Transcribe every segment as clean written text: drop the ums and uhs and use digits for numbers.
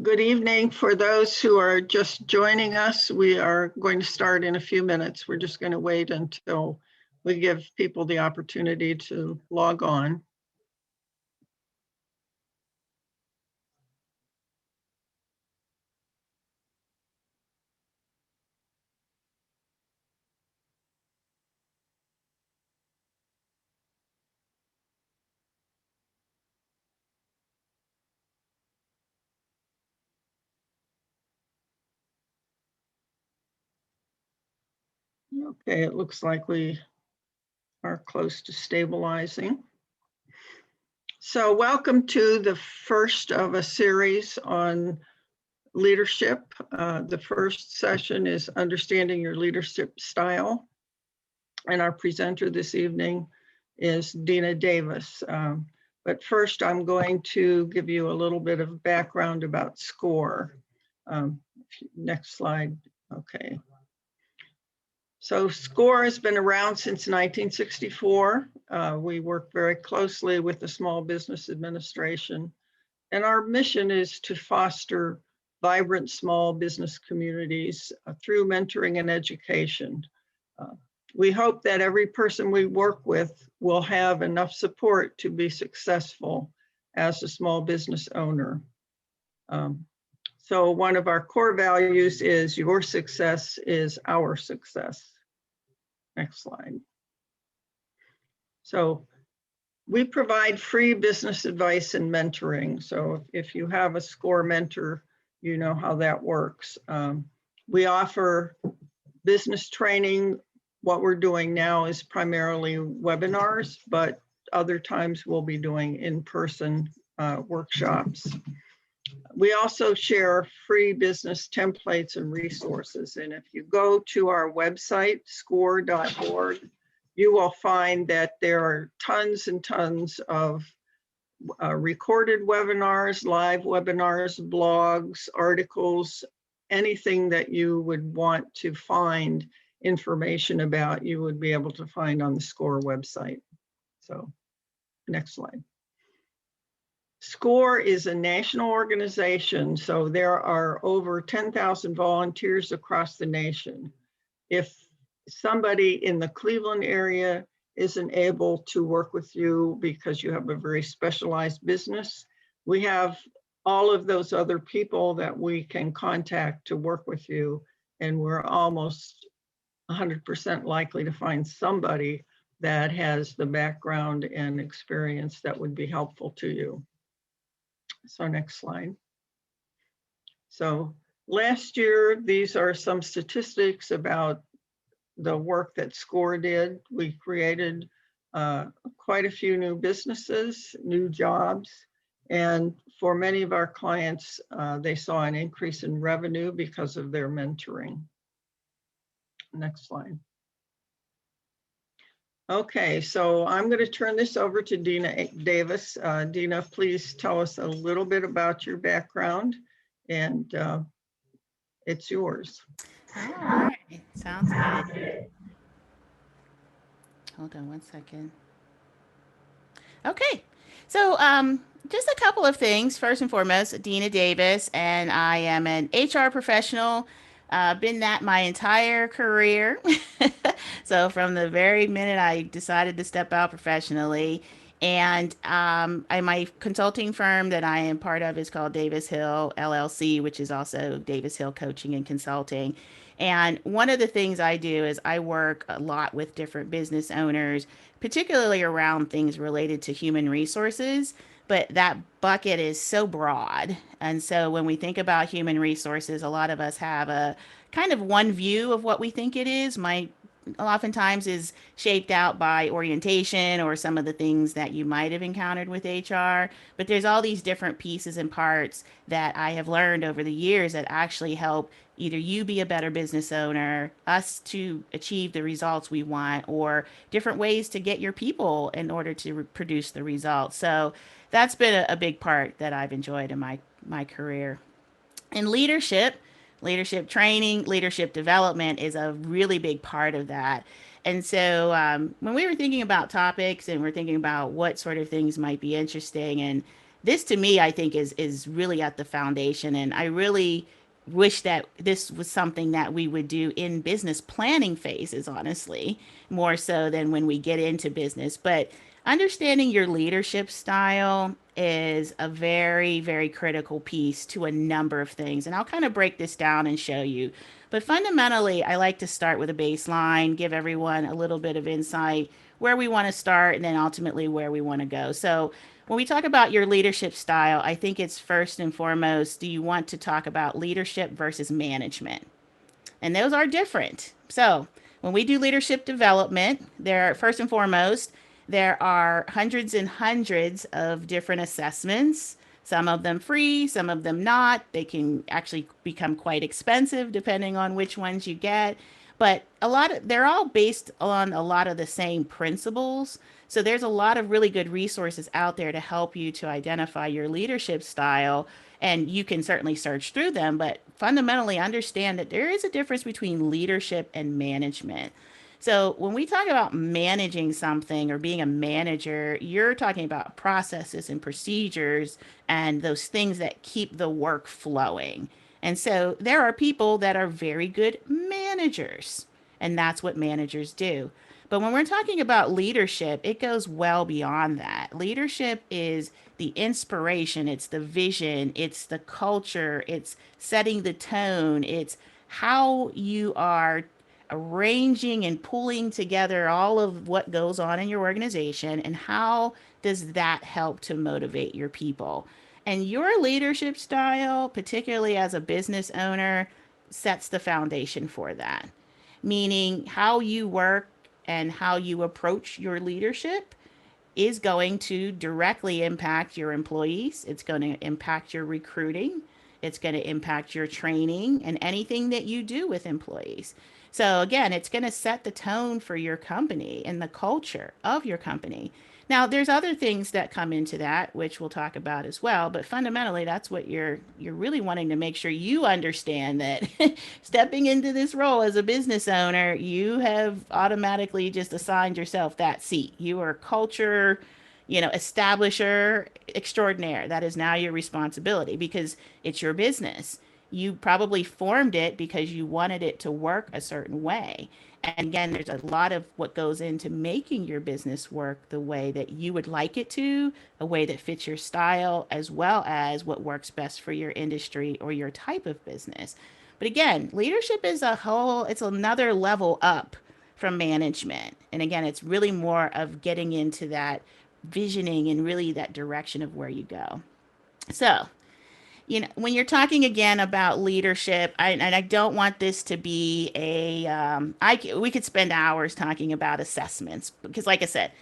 Good evening. For those who are just joining us, we are going to start in a few minutes. We're just going to wait until we give people the opportunity to log on. Okay, it looks like we are close to stabilizing. So welcome to the first of a series on leadership. The first session is Understanding Your Leadership Style. And our presenter this evening is Dina Davis. But first, I'm going to give you a little bit of background about SCORE. Next slide. Okay. So SCORE has been around since 1964. We work very closely with the Small Business Administration, and our mission is to foster vibrant small business communities through mentoring and education. We hope that every person we work with will have enough support to be successful as a small business owner. So one of our core values is your success is our success. Next slide. So we provide free business advice and mentoring. So if you have a SCORE mentor, you know how that works. We offer business training. What we're doing now is primarily webinars, but other times we'll be doing in-person workshops. We also share free business templates and resources. And if you go to our website, score.org, you will find that there are tons and tons of recorded webinars, live webinars, blogs, articles, anything that you would want to find information about, you would be able to find on the SCORE website. So next slide. SCORE is a national organization, so there are over 10,000 volunteers across the nation. If somebody in the Cleveland area isn't able to work with you because you have a very specialized business, we have all of those other people that we can contact to work with you, and we're almost 100% likely to find somebody that has the background and experience that would be helpful to you. So next slide. So last year, these are some statistics about the work that SCORE did. We created quite a few new businesses, new jobs, and for many of our clients, they saw an increase in revenue because of their mentoring. Next slide. Okay, so I'm going to turn this over to Dina Davis. Dina, please tell us a little bit about your background, and it's yours. All right, sounds good. Hold on one second. Okay, so just a couple of things. First and foremost, Dina Davis, and I am an HR professional. Been that my entire career. So from the very minute I decided to step out professionally, and my consulting firm that I am part of is called Davis Hill LLC, which is also Davis Hill Coaching and Consulting. And one of the things I do is I work a lot with different business owners, particularly around things related to human resources. But that bucket is so broad. And so when we think about human resources, a lot of us have a kind of one view of what we think it is. My oftentimes is shaped out by orientation or some of the things that you might have encountered with HR. But there's all these different pieces and parts that I have learned over the years that actually help either you be a better business owner, us to achieve the results we want, or different ways to get your people in order to produce the results. So that's been a big part that I've enjoyed in my career. And leadership training, leadership development is a really big part of that. And so when we were thinking about topics and we're thinking about what sort of things might be interesting, and this to me, I think is really at the foundation. And I really wish that this was something that we would do in business planning phases, honestly, more so than when we get into business. But understanding your leadership style is a very, very critical piece to a number of things. And I'll kind of break this down and show you. But fundamentally, I like to start with a baseline, give everyone a little bit of insight where we want to start, and then ultimately where we want to go. So when we talk about your leadership style, I think it's first and foremost, do you want to talk about leadership versus management? And those are different. So when we do leadership development, there first and foremost, there are hundreds and hundreds of different assessments, some of them free, some of them not. They can actually become quite expensive depending on which ones you get. But they're all based on a lot of the same principles. So there's a lot of really good resources out there to help you to identify your leadership style. And you can certainly search through them, but fundamentally understand that there is a difference between leadership and management. So when we talk about managing something or being a manager, you're talking about processes and procedures and those things that keep the work flowing. And so there are people that are very good managers, and that's what managers do. But when we're talking about leadership, it goes well beyond that. Leadership is the inspiration, it's the vision, it's the culture, it's setting the tone, it's how you are arranging and pulling together all of what goes on in your organization, and how does that help to motivate your people. And your leadership style, particularly as a business owner, sets the foundation for that. Meaning how you work and how you approach your leadership is going to directly impact your employees. It's going to impact your recruiting. It's going to impact your training and anything that you do with employees. So again, it's going to set the tone for your company and the culture of your company. Now, there's other things that come into that, which we'll talk about as well. But fundamentally, that's what you're really wanting to make sure you understand, that stepping into this role as a business owner, you have automatically just assigned yourself that seat. You are culture, establisher extraordinaire. That is now your responsibility because it's your business. You probably formed it because you wanted it to work a certain way. And again, there's a lot of what goes into making your business work the way that you would like it to, a way that fits your style, as well as what works best for your industry or your type of business. But again, leadership is it's another level up from management. And again, it's really more of getting into that visioning and really that direction of where you go. So, when you're talking again about leadership, and I don't want this to be we could spend hours talking about assessments because, like I said,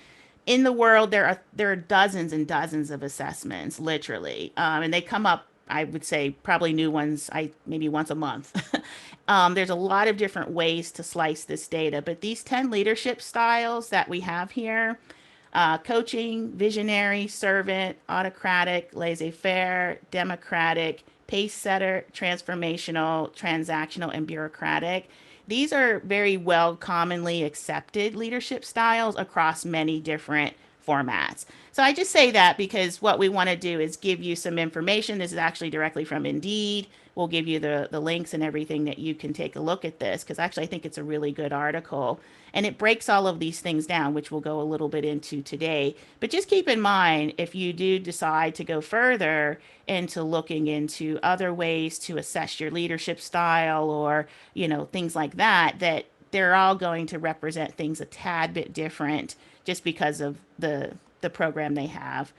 in the world there are dozens and dozens of assessments, literally, and they come up. I would say probably new ones, maybe once a month. There's a lot of different ways to slice this data, but these 10 leadership styles that we have here, coaching, visionary, servant, autocratic, laissez faire, democratic, pacesetter, transformational, transactional, and bureaucratic. These are very well commonly accepted leadership styles across many different formats. So I just say that because what we want to do is give you some information. This is actually directly from Indeed. We'll give you the links and everything that you can take a look at this, because actually I think it's a really good article. And it breaks all of these things down, which we'll go a little bit into today. But just keep in mind, if you do decide to go further into looking into other ways to assess your leadership style or, things like that, that they're all going to represent things a tad bit different just because of the program they have.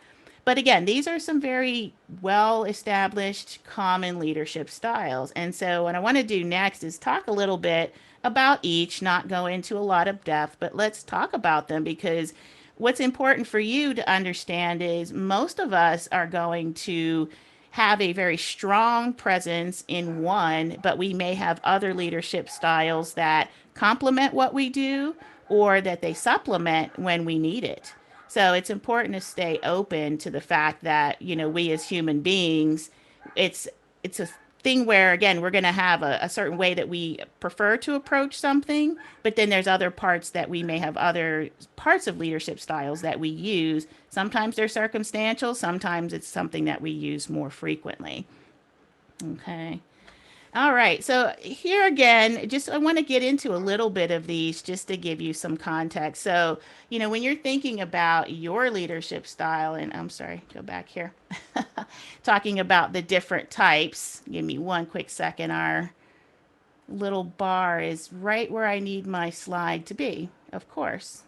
But again, these are some very well established common leadership styles. And so what I want to do next is talk a little bit about each, not go into a lot of depth, but let's talk about them, because what's important for you to understand is most of us are going to have a very strong presence in one, but we may have other leadership styles that complement what we do or that they supplement when we need it. So it's important to stay open to the fact that, we as human beings, it's it's a thing where, again, we're going to have a certain way that we prefer to approach something, but then there's other parts that we may have other parts of leadership styles that we use. Sometimes they're circumstantial, sometimes it's something that we use more frequently. Okay. All right. So here again, just I want to get into a little bit of these just to give you some context. So, when you're thinking about your leadership style, and I'm sorry, go back here, talking about the different types. Give me one quick second. Our little bar is right where I need my slide to be. Of course,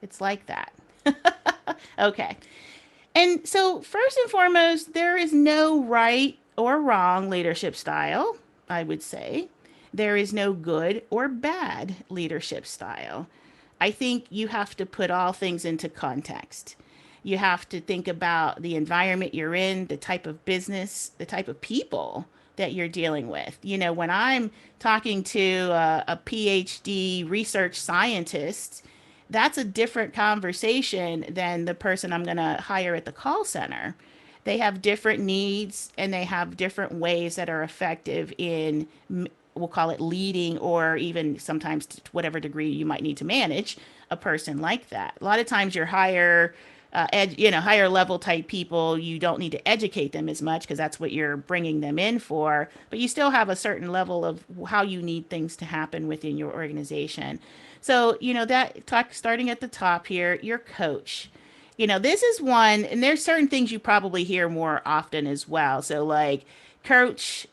it's like that. Okay. And so, first and foremost, there is no right or wrong leadership style, I would say. There is no good or bad leadership style. I think you have to put all things into context. You have to think about the environment you're in, the type of business, the type of people that you're dealing with. When I'm talking to a PhD research scientist, that's a different conversation than the person I'm going to hire at the call center. They have different needs and they have different ways that are effective in, we'll call it leading, or even sometimes to whatever degree you might need to manage a person like that. A lot of times you're higher level type people, you don't need to educate them as much because that's what you're bringing them in for, but you still have a certain level of how you need things to happen within your organization. So, starting at the top here, your coach. This is one, and there's certain things you probably hear more often as well. So, like coach,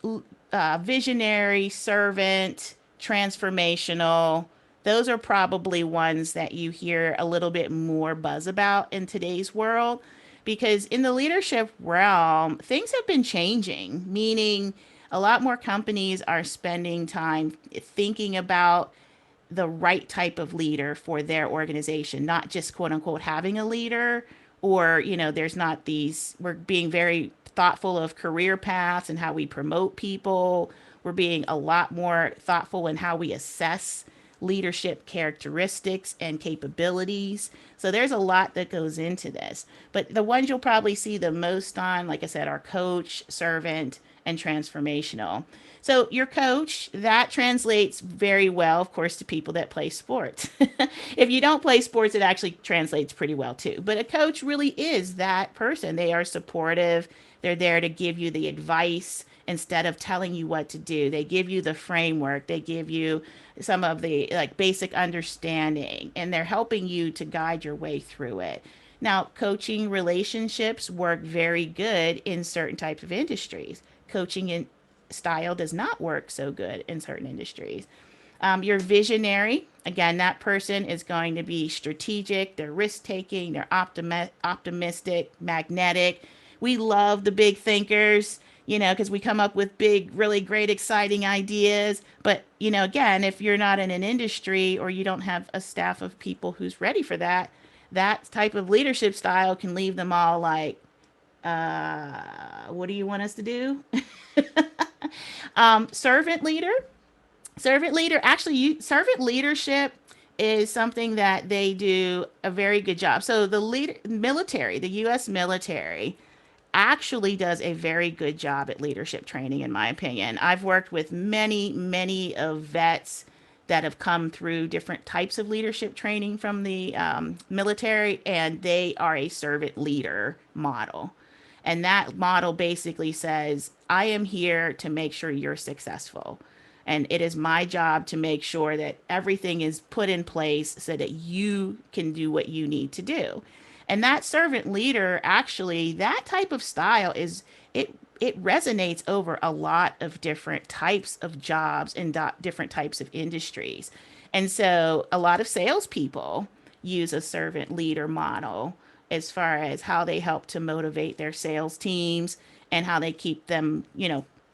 visionary, servant, transformational. Those are probably ones that you hear a little bit more buzz about in today's world, because in the leadership realm, things have been changing, meaning a lot more companies are spending time thinking about the right type of leader for their organization, not just quote unquote having a leader, or, there's not these, we're being very thoughtful of career paths and how we promote people. We're being a lot more thoughtful in how we assess leadership characteristics and capabilities. So there's a lot that goes into this. But the ones you'll probably see the most on, like I said, are coach, servant, and transformational. So your coach, that translates very well, of course, to people that play sports. If you don't play sports, it actually translates pretty well too. But a coach really is that person. They are supportive. They're there to give you the advice instead of telling you what to do. They give you the framework. They give you some of the like basic understanding, and they're helping you to guide your way through it. Now, coaching relationships work very good in certain types of industries. Coaching in style does not work so good in certain industries. Your visionary, again, that person is going to be strategic, they're risk taking, they're optimistic, magnetic. We love the big thinkers, because we come up with big, really great, exciting ideas. But, again, if you're not in an industry or you don't have a staff of people who's ready for that, that type of leadership style can leave them all like, what do you want us to do? Servant leader. Servant leader, actually, servant leadership is something that they do a very good job. So the U.S. military, actually does a very good job at leadership training, in my opinion. I've worked with many, many of vets that have come through different types of leadership training from the military, and they are a servant leader model. And that model basically says, I am here to make sure you're successful. And it is my job to make sure that everything is put in place so that you can do what you need to do. And that servant leader, actually, that type of style it resonates over a lot of different types of jobs and different types of industries. And so a lot of salespeople use a servant leader model as far as how they help to motivate their sales teams and how they keep them,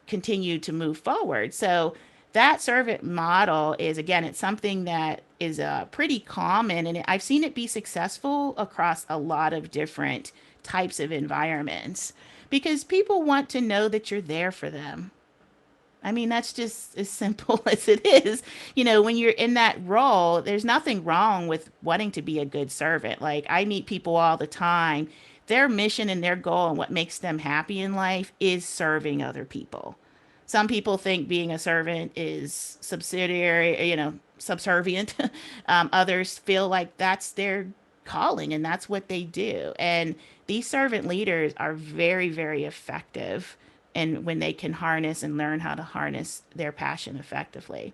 continue to move forward. So that servant model is, again, it's something that is pretty common, and I've seen it be successful across a lot of different types of environments because people want to know that you're there for them. I mean, that's just as simple as it is. When you're in that role, there's nothing wrong with wanting to be a good servant. Like, I meet people all the time. Their mission and their goal and what makes them happy in life is serving other people. Some people think being a servant is subsidiary, subservient. Others feel like that's their calling and that's what they do. And these servant leaders are very, very effective and when they can harness and learn how to harness their passion effectively.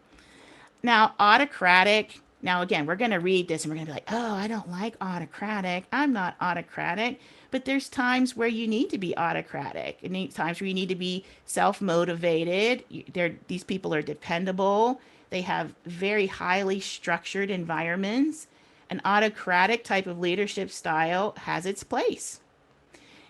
Now, autocratic. Now, again, we're going to read this and we're going to be like, oh, I don't like autocratic. I'm not autocratic. But there's times where you need to be autocratic, and times where you need to be self-motivated. These people are dependable. They have very highly structured environments. An autocratic type of leadership style has its place.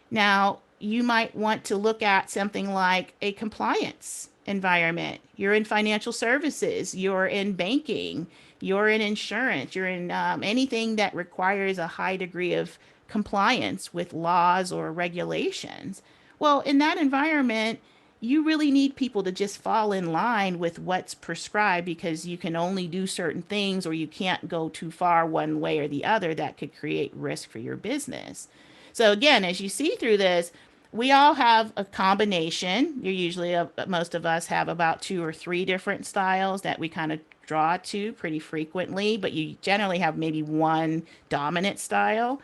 Now, you might want to look at something like a compliance environment. You're in financial services, you're in banking, you're in insurance, you're in anything that requires a high degree of compliance with laws or regulations. Well, in that environment, you really need people to just fall in line with what's prescribed because you can only do certain things or you can't go too far one way or the other that could create risk for your business. So again, as you see through this, we all have a combination. You're usually, most of us have about 2 or 3 different styles that we kind of draw to pretty frequently, but you generally have maybe one dominant style.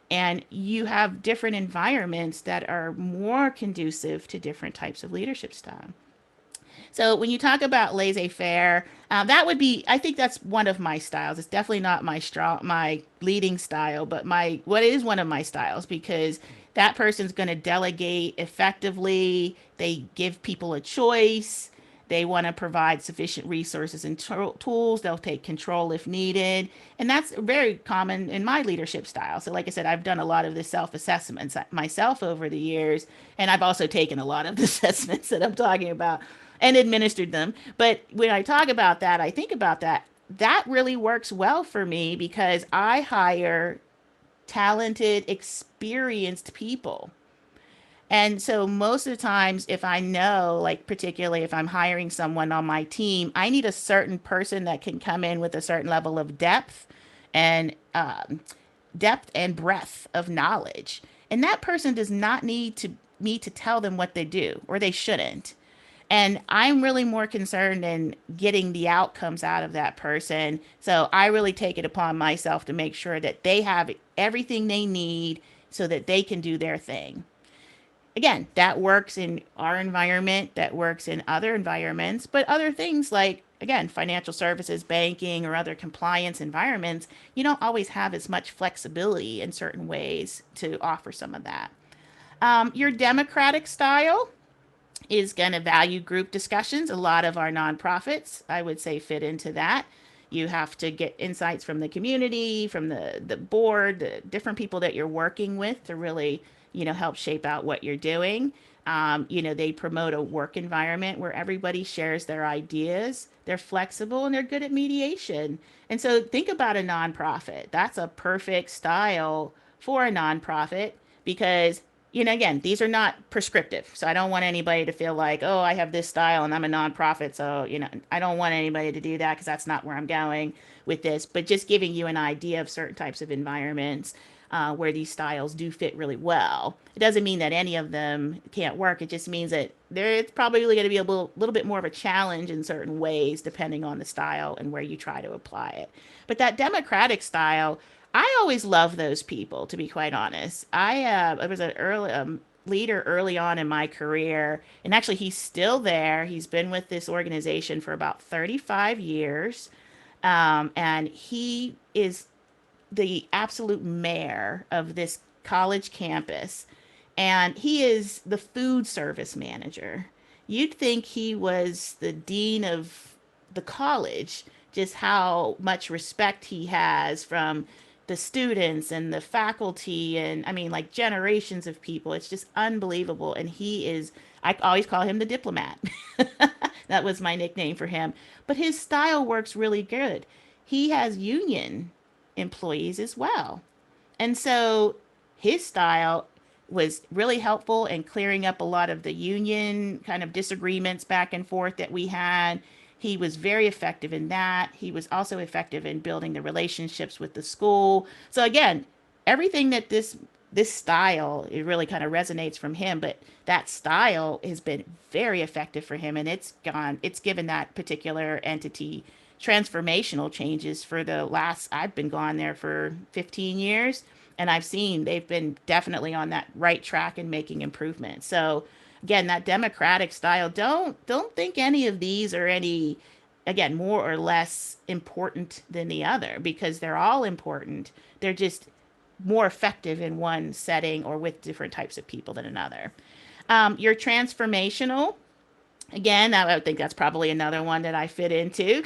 And you have different environments that are more conducive to different types of leadership style. So when you talk about laissez faire, that would be, I think that's one of my styles. It's definitely not my leading style, but what is one of my styles because that person's going to delegate effectively. They give people a choice. They want to provide sufficient resources and tools. They'll take control if needed. And that's very common in my leadership style. So, like I said, I've done a lot of the self assessments myself over the years. And I've also taken a lot of the assessments that I'm talking about and administered them. But when I talk about that, I think about that. That really works well for me because I hire talented, experienced people. And so most of the times, if I know, like particularly if I'm hiring someone on my team, I need a certain person that can come in with a certain level of and depth and breadth of knowledge. And that person does not need to me to tell them what they do, or they shouldn't. And I'm really more concerned in getting the outcomes out of that person. So I really take it upon myself to make sure that they have everything they need so that they can do their thing. Again, that works in our environment, that works in other environments, but other things like, again, financial services, banking, or other compliance environments, you don't always have as much flexibility in certain ways to offer some of that. Your democratic style is going to value group discussions. A lot of our nonprofits, I would say, fit into that. You have to get insights from the community, from the board, the different people that you're working with to really, help shape out what you're doing. They promote a work environment where everybody shares their ideas. They're flexible and they're good at mediation. And so think about a nonprofit. That's a perfect style for a nonprofit because again, these are not prescriptive. So I don't want anybody to feel like, oh, I have this style and I'm a nonprofit. So, I don't want anybody to do that because that's not where I'm going with this. But just giving you an idea of certain types of environments where these styles do fit really well. It doesn't mean that any of them can't work. It just means that it's probably going to be a little bit more of a challenge in certain ways, depending on the style and where you try to apply it. But that democratic style, I always love those people, to be quite honest. I was an early leader early on in my career, and actually he's still there. He's been with this organization for about 35 years, and he is the absolute mayor of this college campus, and he is the food service manager. You'd think he was the dean of the college, just how much respect he has from the students and the faculty and I mean like generations of people. It's just unbelievable. And I always call him the diplomat. That was my nickname for him. But his style works really good. He has union employees as well. And so his style was really helpful in clearing up a lot of the union kind of disagreements back and forth that we had. He was very effective in that. He was also effective in building the relationships with the school. So again, everything that this this style, it really kind of resonates from him, but that style has been very effective for him, and it's given that particular entity transformational changes for the last, I've been gone there for 15 years, and I've seen they've been definitely on that right track and making improvements. So again, that democratic style, don't think any of these are any, again, more or less important than the other, because they're all important. They're just more effective in one setting or with different types of people than another. Your transformational, again, I would think that's probably another one that I fit into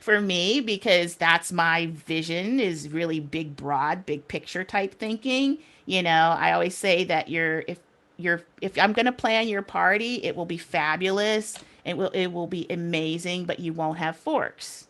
for me, because that's my vision, is really big, broad, big picture type thinking. I always say that if I'm going to plan your party, it will be fabulous. It will be amazing, but you won't have forks,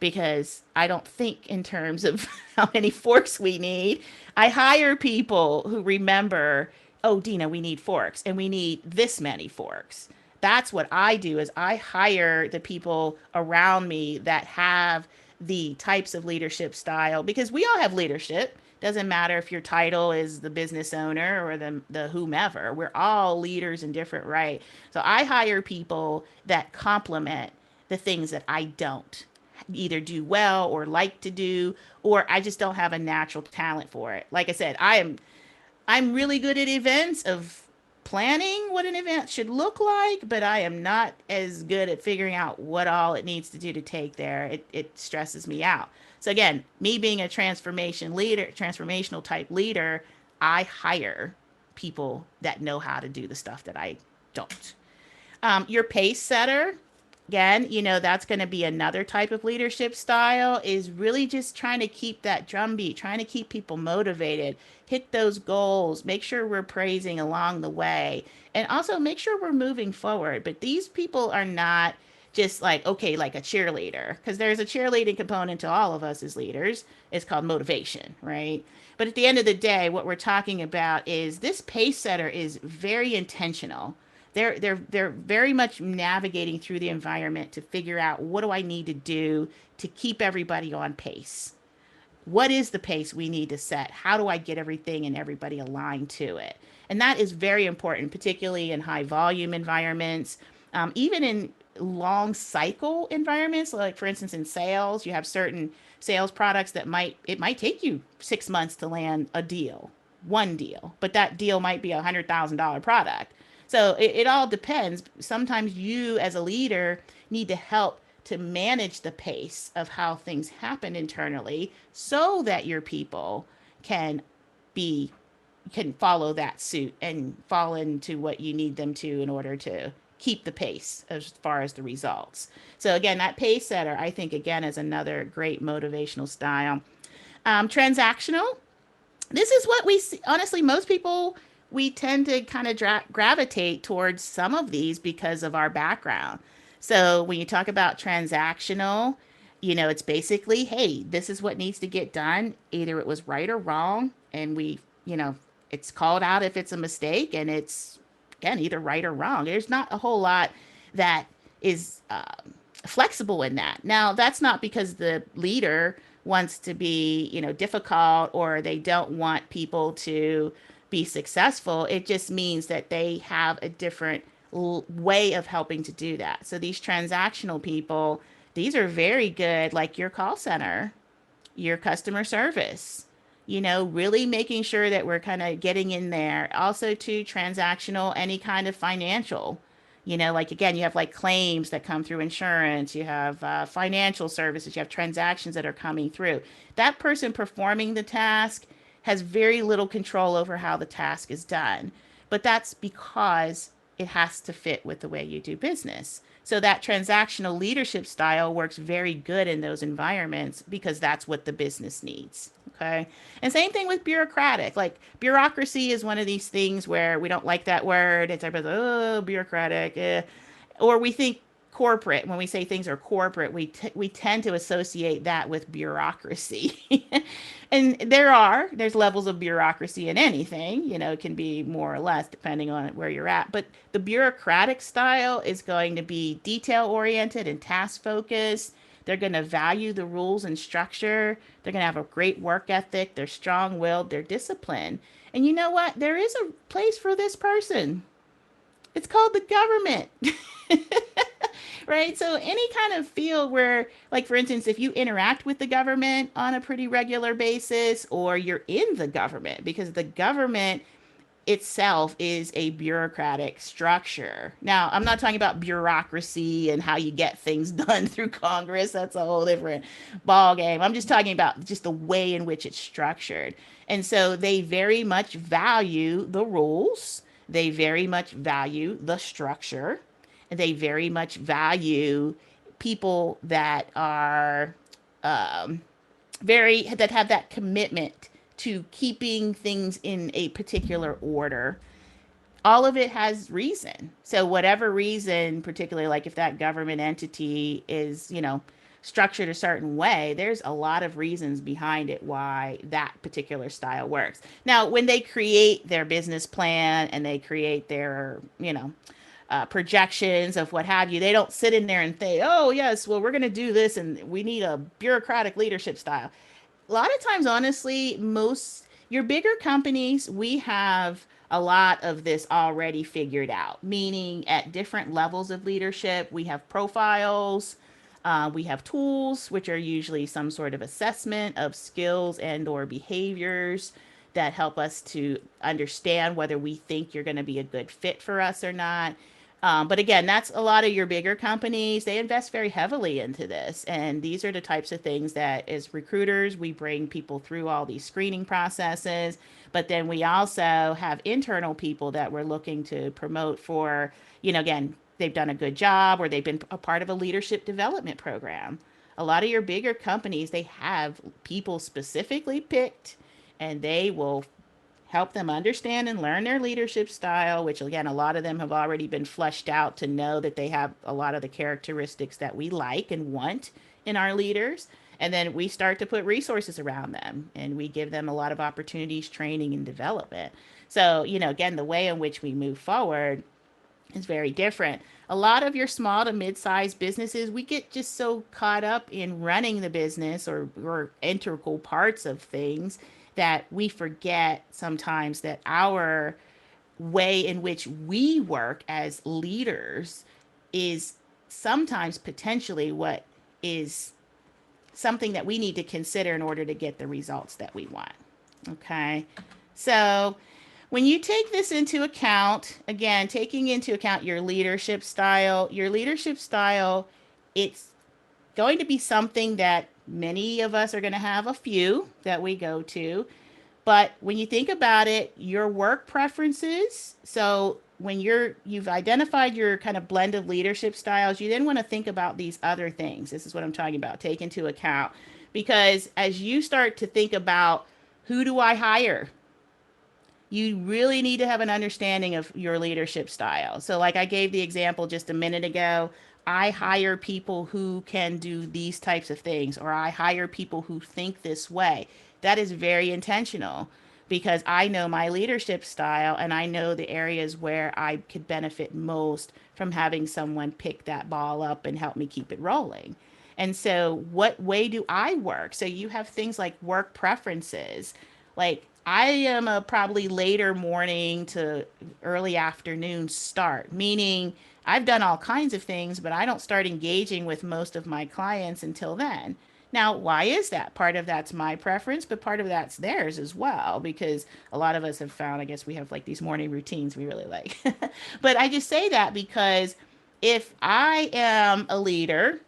because I don't think in terms of how many forks we need. I hire people who remember, oh, Dina, we need forks and we need this many forks. That's what I do, is I hire the people around me that have the types of leadership style, because we all have leadership. Doesn't matter if your title is the business owner or the whomever. We're all leaders in different right. So I hire people that complement the things that I don't either do well or like to do, or I just don't have a natural talent for it. Like I said, I'm really good at events, of planning what an event should look like, but I am not as good at figuring out what all it needs to do to take there. It stresses me out. So again, me being a transformational type leader, I hire people that know how to do the stuff that I don't. Your pace setter, again, that's going to be another type of leadership style, is really just trying to keep that drumbeat, trying to keep people motivated, hit those goals, make sure we're praising along the way, and also make sure we're moving forward. But these people are not just like, okay, like a cheerleader, because there's a cheerleading component to all of us as leaders. It's called motivation, right? But at the end of the day, what we're talking about is this pace setter is very intentional. They're very much navigating through the environment to figure out, what do I need to do to keep everybody on pace? What is the pace we need to set? How do I get everything and everybody aligned to it? And that is very important, particularly in high volume environments, even in long cycle environments. Like for instance, in sales, you have certain sales products that it might take you 6 months to land a deal, one deal, but that deal might be $100,000 product. So it all depends. Sometimes you as a leader need to help to manage the pace of how things happen internally, so that your people can be can follow that suit and fall into what you need them to in order to keep the pace as far as the results. So again, that pace setter, I think, again, is another great motivational style. Transactional, this is what we see. Honestly, most people, we tend to kind of gravitate towards some of these because of our background. So when you talk about transactional, it's basically, hey, this is what needs to get done. Either it was right or wrong, and it's called out if it's a mistake, and it's, again, either right or wrong. There's not a whole lot that is flexible in that. Now, that's not because the leader wants to be, difficult, or they don't want people to be successful. It just means that they have a different way of helping to do that. So these transactional people, these are very good, like your call center, your customer service, really making sure that we're kind of getting in there. Also to transactional, any kind of financial, like again, you have like claims that come through insurance, you have financial services, you have transactions that are coming through. That person performing the task has very little control over how the task is done. But that's because it has to fit with the way you do business. So that transactional leadership style works very good in those environments, because that's what the business needs. Okay. And same thing with bureaucratic. Like bureaucracy is one of these things where we don't like that word. It's everybody's, oh, bureaucratic. Or we think corporate. When we say things are corporate, we tend to associate that with bureaucracy. And there's levels of bureaucracy in anything. It can be more or less depending on where you're at. But the bureaucratic style is going to be detail oriented and task focused. They're going to value the rules and structure. They're going to have a great work ethic. They're strong-willed. They're disciplined. And you know what? There is a place for this person. It's called the government. Right? So any kind of field where, like for instance, if you interact with the government on a pretty regular basis, or you're in the government, because the government itself is a bureaucratic structure. Now, I'm not talking about bureaucracy and how you get things done through Congress. That's a whole different ball game. I'm just talking about just the way in which it's structured. And so they very much value the rules. They very much value the structure. And they very much value people that are that have that commitment to keeping things in a particular order. All of it has reason. So whatever reason, particularly like if that government entity is, structured a certain way, there's a lot of reasons behind it why that particular style works. Now, when they create their business plan and they create their, projections of what have you, they don't sit in there and say, oh, yes, well, we're going to do this and we need a bureaucratic leadership style. A lot of times, honestly, most your bigger companies, we have a lot of this already figured out, meaning at different levels of leadership, we have profiles, we have tools, which are usually some sort of assessment of skills and or behaviors that help us to understand whether we think you're going to be a good fit for us or not. But again, that's a lot of your bigger companies. They invest very heavily into this. And these are the types of things that, as recruiters, we bring people through all these screening processes. But then we also have internal people that we're looking to promote for, again, they've done a good job or they've been a part of a leadership development program. A lot of your bigger companies, they have people specifically picked and they will help them understand and learn their leadership style, which again, a lot of them have already been fleshed out to know that they have a lot of the characteristics that we like and want in our leaders. And then we start to put resources around them and we give them a lot of opportunities, training, and development. So, again, the way in which we move forward is very different. A lot of your small to mid-sized businesses, we get just so caught up in running the business or integral parts of things that we forget sometimes that our way in which we work as leaders is sometimes potentially what is something that we need to consider in order to get the results that we want. Okay. So when you take this into account, again, taking into account your leadership style, it's going to be something that many of us are going to have a few that we go to. But when you think about it, your work preferences, so when you've identified your kind of blend of leadership styles, you then want to think about these other things. This is what I'm talking about, take into account. Because as you start to think about who do I hire, you really need to have an understanding of your leadership style. So like I gave the example just a minute ago, I hire people who can do these types of things, or I hire people who think this way. That is very intentional because I know my leadership style and I know the areas where I could benefit most from having someone pick that ball up and help me keep it rolling. And so, what way do I work? So, you have things like work preferences. Like, I am a probably later morning to early afternoon start, meaning I've done all kinds of things, but I don't start engaging with most of my clients until then. Now, why is that? Part of that's my preference, but part of that's theirs as well, because a lot of us have found, I guess we have like these morning routines we really like. But I just say that because if I am a leader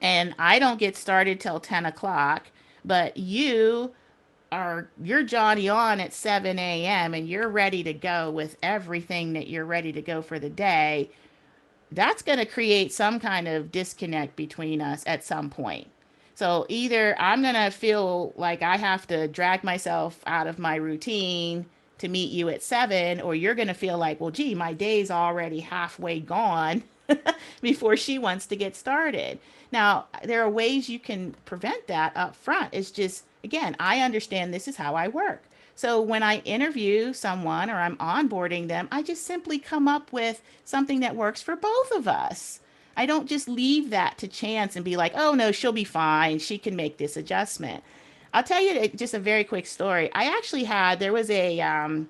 and I don't get started till 10 o'clock, but you're Johnny on at 7 a.m. and you're ready to go with everything that you're ready to go for the day, that's going to create some kind of disconnect between us at some point. So either I'm going to feel like I have to drag myself out of my routine to meet you at 7, or you're going to feel like, well, gee, my day's already halfway gone before she wants to get started. Now, there are ways you can prevent that up front. It's just, again, I understand this is how I work. So when I interview someone or I'm onboarding them, I just simply come up with something that works for both of us. I don't just leave that to chance and be like, oh no, she'll be fine. She can make this adjustment. I'll tell you just a very quick story. There was a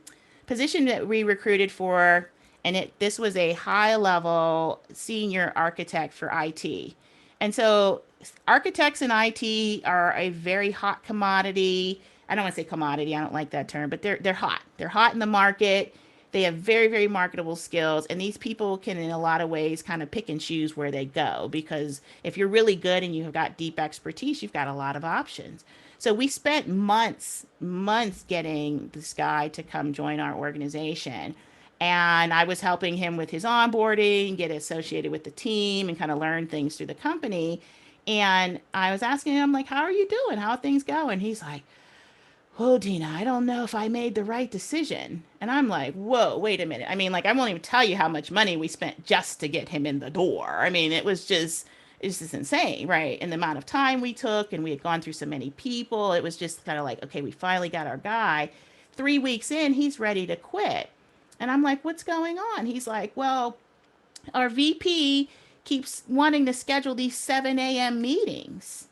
position that we recruited for, and this was a high level senior architect for IT. And so architects in IT are a very hot commodity. I don't want to say commodity, I don't like that term, but they're hot. They're hot in the market. They have very, very marketable skills, and these people can, in a lot of ways, kind of pick and choose where they go because if you're really good and you've got deep expertise, you've got a lot of options. So we spent months getting this guy to come join our organization. And I was helping him with his onboarding, get associated with the team, and kind of learn things through the company. And I was asking him, like, how are you doing? How are things going? He's like, oh, Dina, I don't know if I made the right decision. And I'm like, whoa, wait a minute. I mean, like, I won't even tell you how much money we spent just to get him in the door. I mean, it's just insane, right? And the amount of time we took, and we had gone through so many people. It was just kind of like, okay, we finally got our guy. 3 weeks in, he's ready to quit. And I'm like, what's going on? He's like, well, our VP keeps wanting to schedule these 7 a.m. meetings.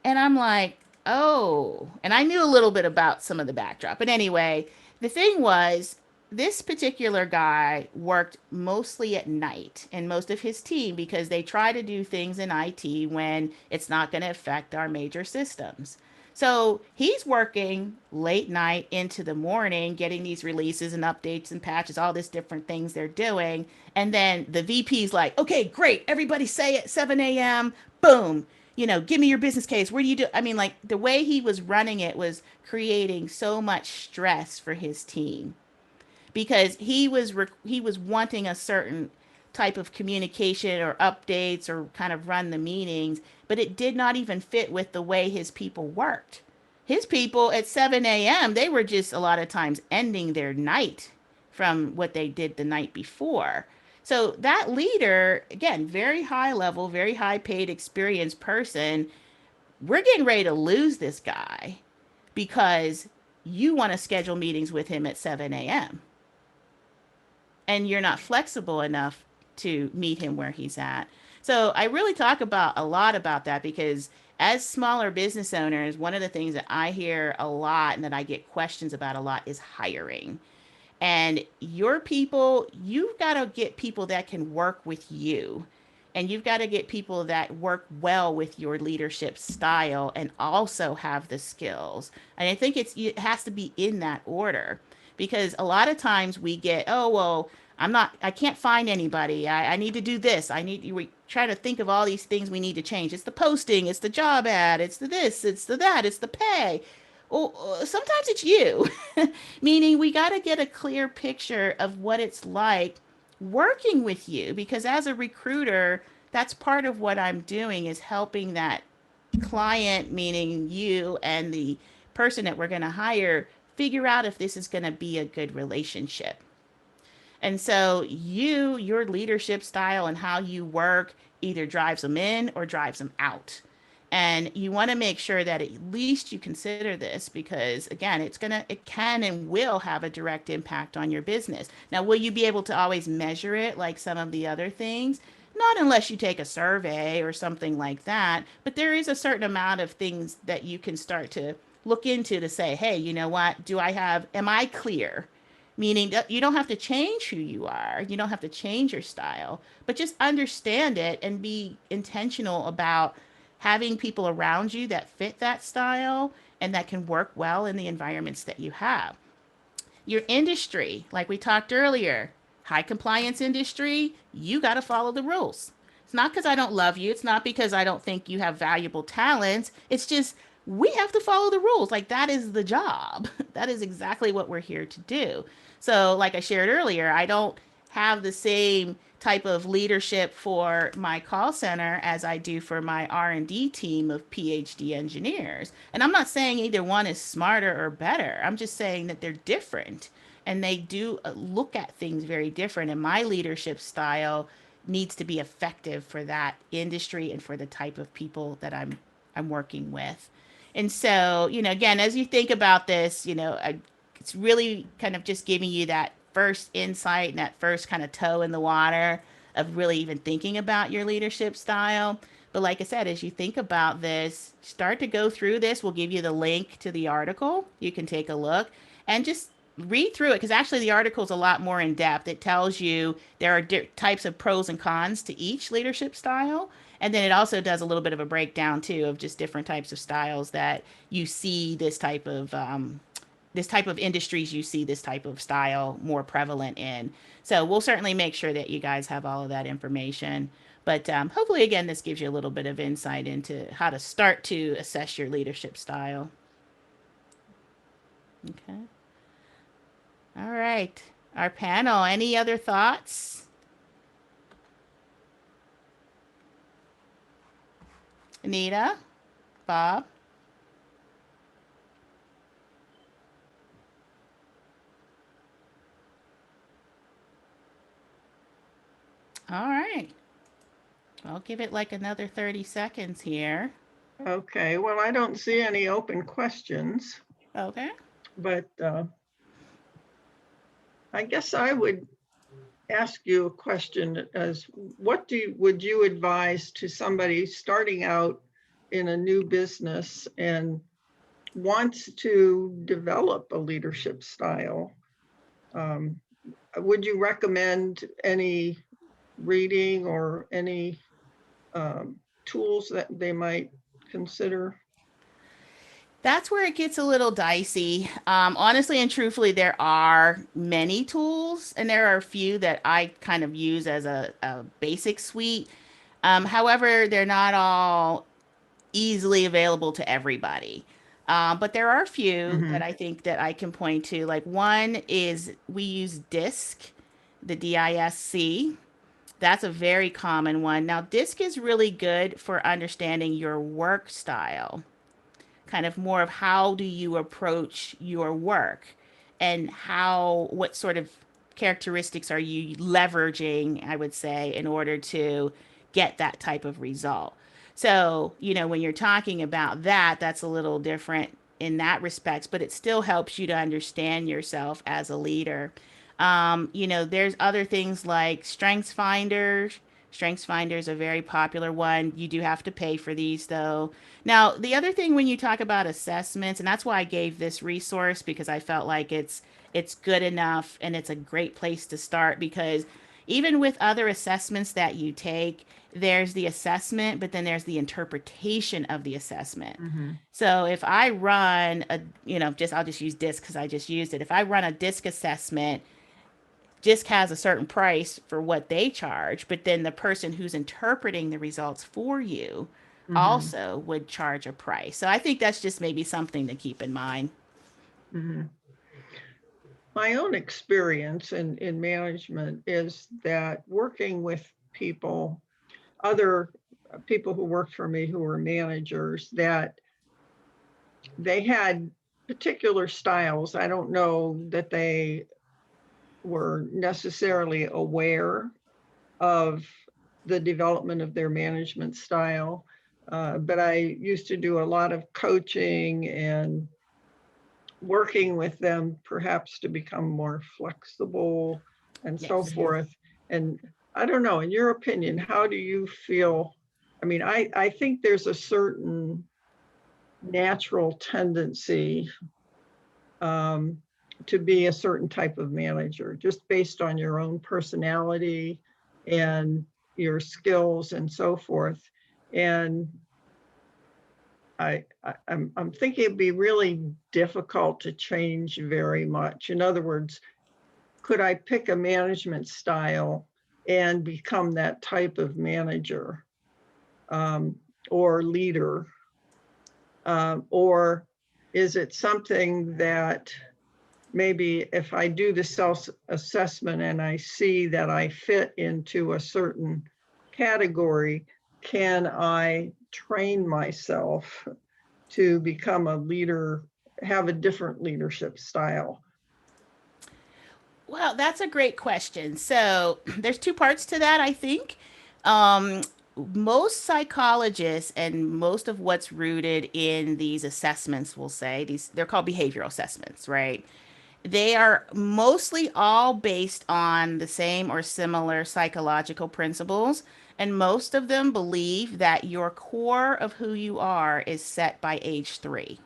And I'm like, oh, and I knew a little bit about some of the backdrop. But anyway, the thing was, this particular guy worked mostly at night and most of his team because they try to do things in IT when it's not going to affect our major systems. So he's working late night into the morning, getting these releases and updates and patches, all these different things they're doing. And then the VP's like, okay, great. Everybody say it, 7 a.m. Boom. Give me your business case. Where do you do? I mean, like the way he was running it was creating so much stress for his team because he was wanting a certain type of communication or updates or kind of run the meetings, but it did not even fit with the way his people worked. His people at 7 a.m., they were just a lot of times ending their night from what they did the night before. So that leader, again, very high level, very high paid, experienced person, we're getting ready to lose this guy because you want to schedule meetings with him at 7 a.m. and you're not flexible enough to meet him where he's at. So I really talk about a lot about that because as smaller business owners, one of the things that I hear a lot and that I get questions about a lot is hiring. And your people, you've got to get people that can work with you. And you've got to get people that work well with your leadership style and also have the skills. And I think it has to be in that order because a lot of times we get, oh, well, I can't find anybody. I need to do this. We try to think of all these things we need to change. It's the posting, it's the job ad, it's the this, it's the that, it's the pay. Well, sometimes it's you, meaning we got to get a clear picture of what it's like working with you because as a recruiter, that's part of what I'm doing is helping that client, meaning you and the person that we're going to hire, figure out if this is going to be a good relationship. And so your leadership style and how you work either drives them in or drives them out. And you want to make sure that at least you consider this because again, it can and will have a direct impact on your business. Now, will you be able to always measure it like some of the other things? Not unless you take a survey or something like that, but there is a certain amount of things that you can start to look into to say, hey, you know what? Am I clear? Meaning that you don't have to change who you are. You don't have to change your style, but just understand it and be intentional about having people around you that fit that style and that can work well in the environments that you have. Your industry, like we talked earlier, high compliance industry, you got to follow the rules. It's not because I don't love you. It's not because I don't think you have valuable talents. It's just we have to follow the rules. Like that is the job. That is exactly what we're here to do. So, like I shared earlier, I don't have the same type of leadership for my call center as I do for my R&D team of PhD engineers. And I'm not saying either one is smarter or better. I'm just saying that they're different and they do look at things very different. And my leadership style needs to be effective for that industry and for the type of people that I'm working with. And so, again, as you think about this, it's really kind of just giving you that first insight and that first kind of toe in the water of really even thinking about your leadership style. But like I said, as you think about this, start to go through this. We'll give you the link to the article. You can take a look and just read through it, because actually the article is a lot more in depth. It tells you there are types of pros and cons to each leadership style. And then it also does a little bit of a breakdown too of just different types of styles that you see this type of industries you see this type of style more prevalent in. So we'll certainly make sure that you guys have all of that information. But hopefully, again, this gives you a little bit of insight into how to start to assess your leadership style. Okay. All right. Our panel, any other thoughts? Anita? Bob? All right. I'll give it like another 30 seconds here. Okay, well, I don't see any open questions, Okay. but I guess I would ask you a question as would you advise to somebody starting out in a new business and wants to develop a leadership style? Would you recommend any reading or any tools that they might consider? That's where it gets a little dicey. Honestly and truthfully, there are many tools, and there are a few that I kind of use as a basic suite. However, they're not all easily available to everybody. But there are a few that I think that I can point to. Like one is we use DISC, the DISC. That's a very common one. Now, DISC is really good for understanding your work style, kind of more of how do you approach your work and what sort of characteristics are you leveraging, I would say, in order to get that type of result. So, when you're talking about that, that's a little different in that respect, but it still helps you to understand yourself as a leader. There's other things like Strengths Finder. Strengths Finder is a very popular one. You do have to pay for these, though. Now, the other thing when you talk about assessments, and that's why I gave this resource, because I felt like it's good enough and it's a great place to start, because even with other assessments that you take, there's the assessment, but then there's the interpretation of the assessment. So if I run I'll just use DISC because I just used it. If I run a DISC assessment, DISC has a certain price for what they charge, but then the person who's interpreting the results for you also would charge a price. So I think that's just maybe something to keep in mind. My own experience in management is that working with people, other people who worked for me who were managers, that they had particular styles. I don't know that they were necessarily aware of the development of their management style, but I used to do a lot of coaching and working with them perhaps to become more flexible and so forth. And I don't know, in your opinion, how do you feel? I mean, I think there's a certain natural tendency to be a certain type of manager, just based on your own personality and your skills and so forth. And I'm thinking it'd be really difficult to change very much. In other words, could I pick a management style and become that type of manager or leader? Or is it something that maybe if I do the self-assessment and I see that I fit into a certain category, can I train myself to become a leader, have a different leadership style? Well, that's a great question. So there's two parts to that, I think. Most psychologists and most of what's rooted in these assessments will say they're called behavioral assessments, right? They are mostly all based on the same or similar psychological principles. And most of them believe that your core of who you are is set by age 3.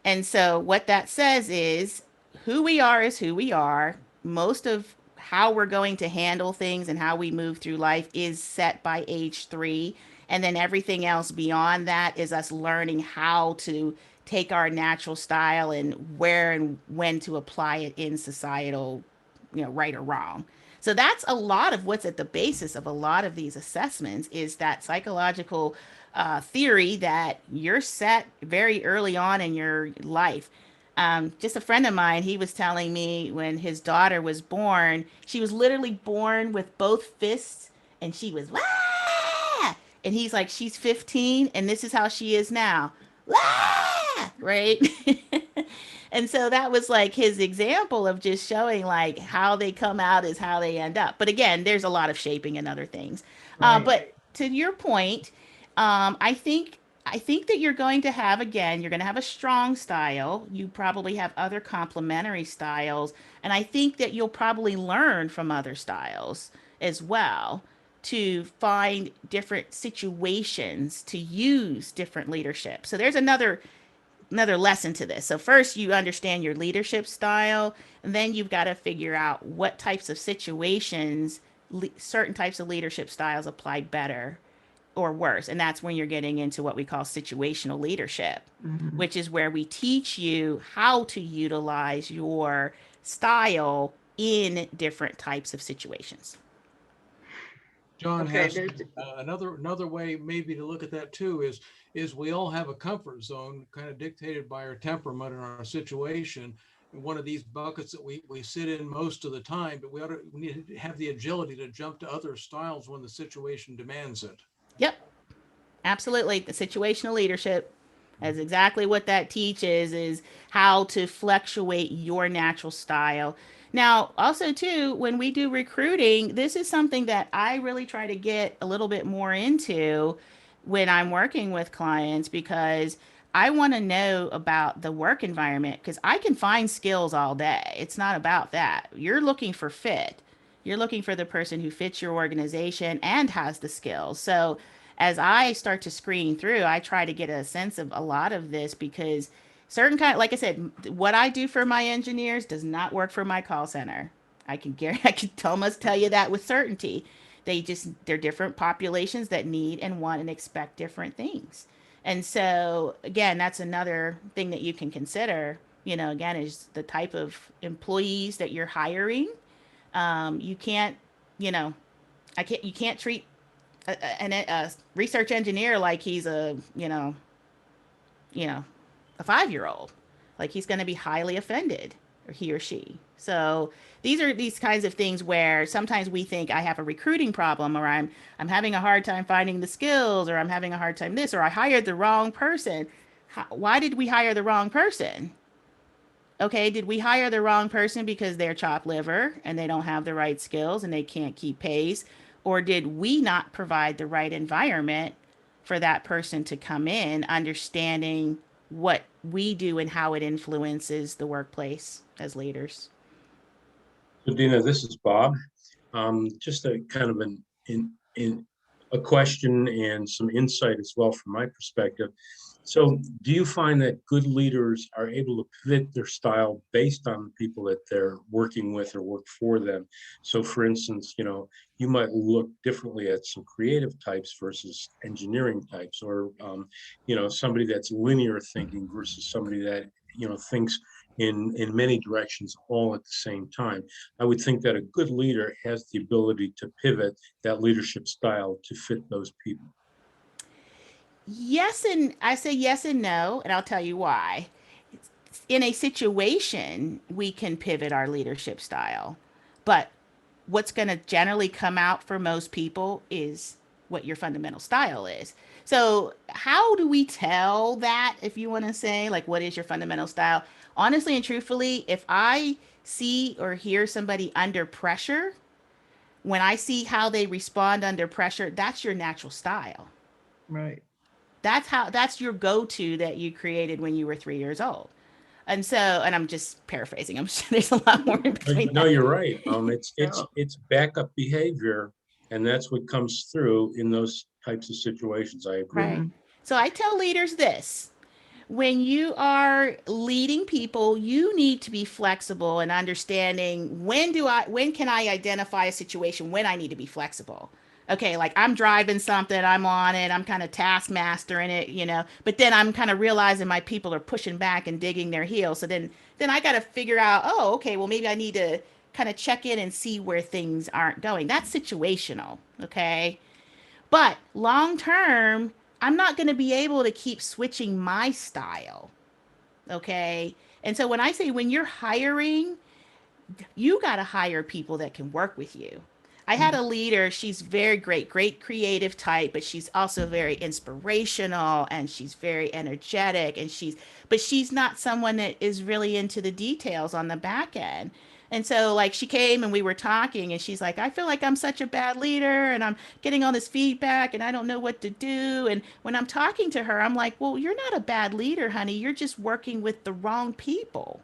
And so what that says is who we are. Most of how we're going to handle things and how we move through life is set by age 3. And then everything else beyond that is us learning how to take our natural style and where and when to apply it in societal, right or wrong. So that's a lot of what's at the basis of a lot of these assessments is that psychological theory that you're set very early on in your life. Just a friend of mine, he was telling me when his daughter was born, she was literally born with both fists and she was, Wah! And he's like, she's 15 and this is how she is now. Wah! Right? And so that was like his example of just showing like how they come out is how they end up. But again, there's a lot of shaping and other things. Right. But to your point, I think that you're going to have again, you're going to have a strong style. You probably have other complementary styles, and I think that you'll probably learn from other styles as well to find different situations to use different leadership. So there's another lesson to this. So first you understand your leadership style, and then you've got to figure out what types of situations certain types of leadership styles apply better or worse. And that's when you're getting into what we call situational leadership, Mhm. which is where we teach you how to utilize your style in different types of situations. John Okay. has another way maybe to look at that too is we all have a comfort zone kind of dictated by our temperament and our situation. And one of these buckets that we sit in most of the time, but we need to have the agility to jump to other styles when the situation demands it. Yep, absolutely. The situational leadership is exactly what that teaches is how to fluctuate your natural style. Now, also too, when we do recruiting, this is something that I really try to get a little bit more into when I'm working with clients because I want to know about the work environment because I can find skills all day. It's not about that. You're looking for fit. You're looking for the person who fits your organization and has the skills. So as I start to screen through, I try to get a sense of a lot of this because certain kind, like I said, what I do for my engineers does not work for my call center. I can almost tell you that with certainty. They're different populations that need and want and expect different things. And so, again, that's another thing that you can consider, again, is the type of employees that you're hiring. You can't, you know, you can't treat a research engineer like he's you know, a 5-year old. Like he's going to be highly offended, or he or she. So these are these kinds of things where sometimes we think I have a recruiting problem, or I'm having a hard time finding the skills, or I'm having a hard time this, or I hired the wrong person. Why did we hire the wrong person? Okay, did we hire the wrong person because they're chopped liver and they don't have the right skills and they can't keep pace? Or did we not provide the right environment for that person to come in, understanding what we do and how it influences the workplace as leaders? So Dina, this is Bob. Just a kind of in a question and some insight as well from my perspective. So, do you find that good leaders are able to pivot their style based on the people that they're working with or work for them? So, for instance, you might look differently at some creative types versus engineering types, or somebody that's linear thinking versus somebody that thinks in many directions all at the same time. I would think that a good leader has the ability to pivot that leadership style to fit those people. Yes, and I say yes and no, and I'll tell you why. In a situation, we can pivot our leadership style, but what's going to generally come out for most people is what your fundamental style is. So, how do we tell that, if you want to say, like, what is your fundamental style? Honestly and truthfully, if I see or hear somebody under pressure, when I see how they respond under pressure, that's your natural style. Right. That's your go-to that you created when you were 3 years old. And so, and I'm just paraphrasing. I'm sure there's a lot more in between. No, that. you're right. It's Yeah. backup behavior, and that's what comes through in those types of situations. I agree. Right. So I tell leaders this. When you are leading people, you need to be flexible and understanding when can I identify a situation when I need to be flexible. Okay, like I'm driving something, I'm on it, I'm kind of taskmaster in it, but then I'm kind of realizing my people are pushing back and digging their heels. So then I got to figure out, oh, okay, well maybe I need to kind of check in and see where things aren't going. That's situational, okay? But long term, I'm not going to be able to keep switching my style. Okay. And so when I say when you're hiring, you got to hire people that can work with you. I had a leader, she's very great creative type, but she's also very inspirational and she's very energetic and but she's not someone that is really into the details on the back end. And so like she came and we were talking and she's like, I feel like I'm such a bad leader and I'm getting all this feedback and I don't know what to do. And when I'm talking to her, I'm like, well, you're not a bad leader, honey. You're just working with the wrong people.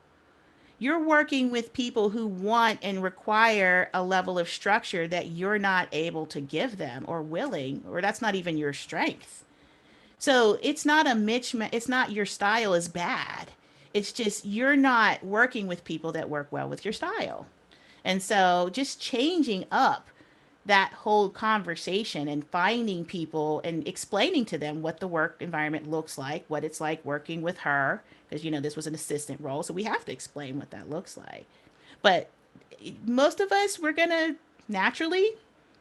You're working with people who want and require a level of structure that you're not able to give them or willing, or that's not even your strength. So it's not a mismatch. It's not your style is bad. It's just you're not working with people that work well with your style. And so just changing up that whole conversation and finding people and explaining to them what the work environment looks like, what it's like working with her, because this was an assistant role, so we have to explain what that looks like. But most of us, we're gonna naturally,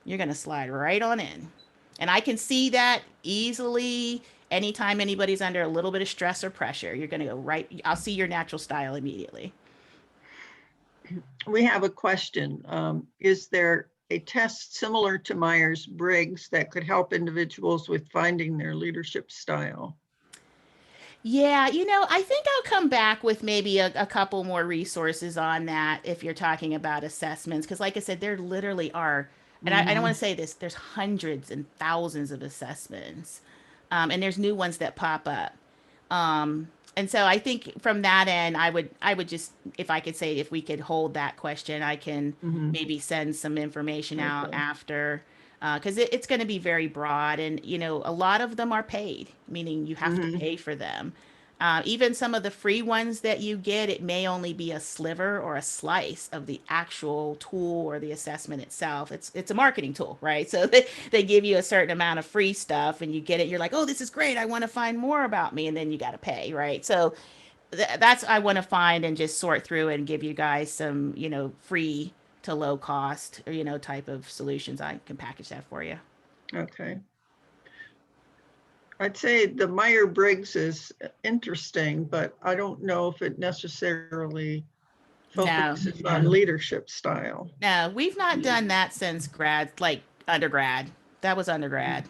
you're gonna slide right on in, and I can see that easily. Anytime anybody's under a little bit of stress or pressure, you're gonna go right. I'll see your natural style immediately. We have a question. Is there a test similar to Myers-Briggs that could help individuals with finding their leadership style? Yeah, I think I'll come back with maybe a couple more resources on that if you're talking about assessments. Because, like I said, there literally are, and I don't want to say this, there's hundreds and thousands of assessments, and there's new ones that pop up. And so I think from that end, I would just, if I could say, if we could hold that question, I can maybe send some information out Okay. after, because it's going to be very broad, and a lot of them are paid, meaning you have to pay for them. Even some of the free ones that you get, it may only be a sliver or a slice of the actual tool or the assessment itself. It's a marketing tool, right? So they give you a certain amount of free stuff and you get it. You're like, oh, this is great. I want to find more about me. And then you got to pay, right? So that's I want to find and just sort through and give you guys some, free to low cost, or, type of solutions. I can package that for you. Okay. I'd say the Myers-Briggs is interesting, but I don't know if it necessarily focuses on leadership style. No, we've not done that since like undergrad. That was undergrad.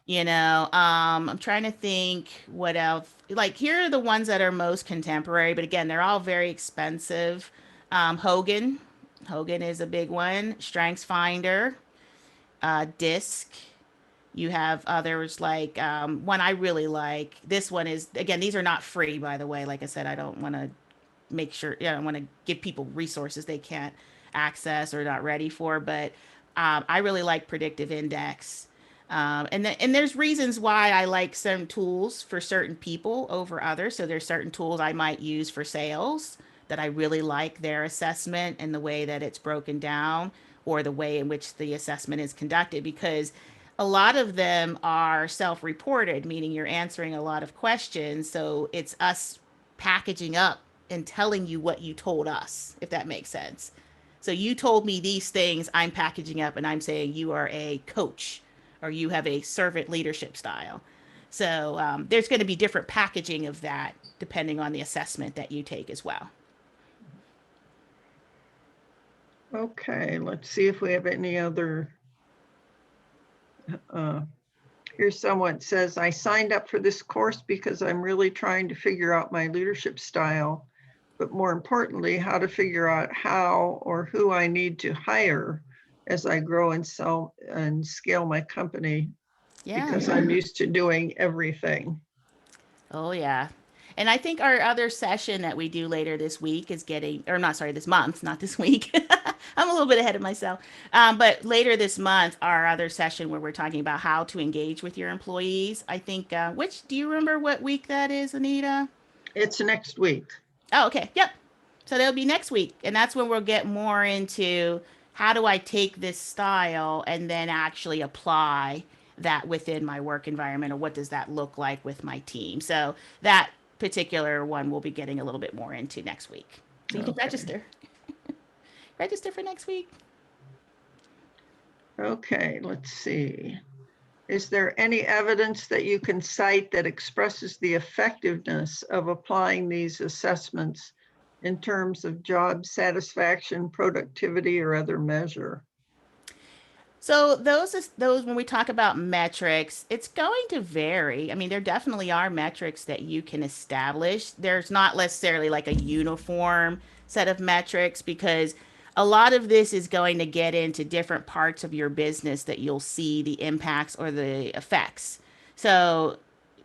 I'm trying to think what else. Like here are the ones that are most contemporary, but again, they're all very expensive. Hogan is a big one. Strengths Finder, Disc. You have others like one I really like. This one is, again, these are not free, by the way. Like I said, I don't want to make sure, I want to give people resources they can't access or not ready for. But I really like Predictive Index. And there's reasons why I like some tools for certain people over others. So there's certain tools I might use for sales that I really like their assessment and the way that it's broken down or the way in which the assessment is conducted, because a lot of them are self-reported, meaning you're answering a lot of questions. So it's us packaging up and telling you what you told us, if that makes sense. So you told me these things, I'm packaging up and I'm saying you are a coach or you have a servant leadership style. So there's going to be different packaging of that depending on the assessment that you take as well. Okay, let's see if we have any other. Here's someone says, I signed up for this course because I'm really trying to figure out my leadership style, but more importantly, how to figure out how or who I need to hire as I grow and sell and scale my company, because I'm used to doing everything. Oh, yeah. And I think our other session that we do later this week is getting, or not, sorry, this month, not this week. I'm a little bit ahead of myself. But later this month, our other session where we're talking about how to engage with your employees. I think, do you remember what week that is, Anita? It's next week. Oh, okay. Yep. So that'll be next week. And that's when we'll get more into how do I take this style and then actually apply that within my work environment, or what does that look like with my team? So that particular one we'll be getting a little bit more into next week. So you can Okay. register. Register for next week. Okay, let's see. Is there any evidence that you can cite that expresses the effectiveness of applying these assessments in terms of job satisfaction, productivity, or other measure? So those when we talk about metrics, it's going to vary. I mean, there definitely are metrics that you can establish. There's not necessarily like a uniform set of metrics, because a lot of this is going to get into different parts of your business that you'll see the impacts or the effects. So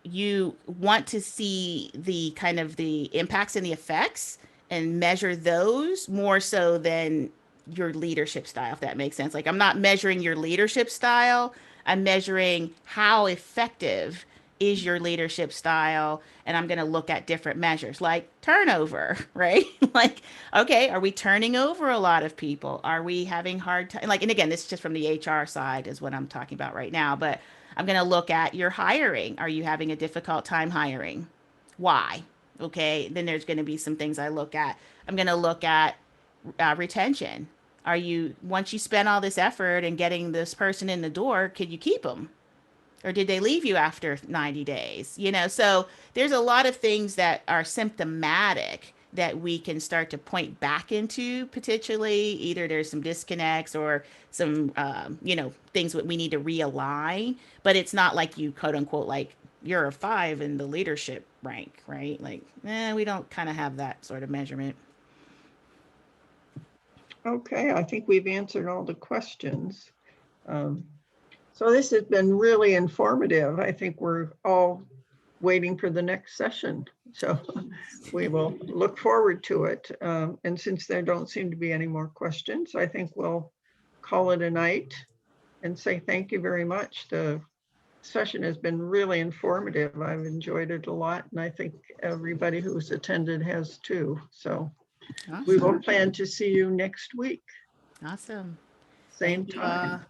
you want to see the kind of the impacts and the effects and measure those more so than your leadership style, if that makes sense. Like, I'm not measuring your leadership style, I'm measuring how effective is your leadership style, and I'm going to look at different measures like turnover, right? Like, okay, are we turning over a lot of people? Are we having hard time? Like, and again, this is just from the HR side is what I'm talking about right now, but I'm going to look at your hiring. Are you having a difficult time hiring? Why? Okay, then there's going to be some things I look at. I'm going to look at retention. Are you, once you spend all this effort in getting this person in the door, could you keep them? Or did they leave you after 90 days? You know, so there's a lot of things that are symptomatic that we can start to point back into potentially. Either there's some disconnects or some, things that we need to realign, but it's not like you quote unquote, like you're a 5 in the leadership rank, right? Like, we don't kind of have that sort of measurement. Okay, I think we've answered all the questions. So this has been really informative. I think we're all waiting for the next session. So we will look forward to it. And since there don't seem to be any more questions, I think we'll call it a night and say thank you very much. The session has been really informative. I've enjoyed it a lot, and I think everybody who's attended has too. So we will plan to see you next week. Awesome. Same Thank you, time.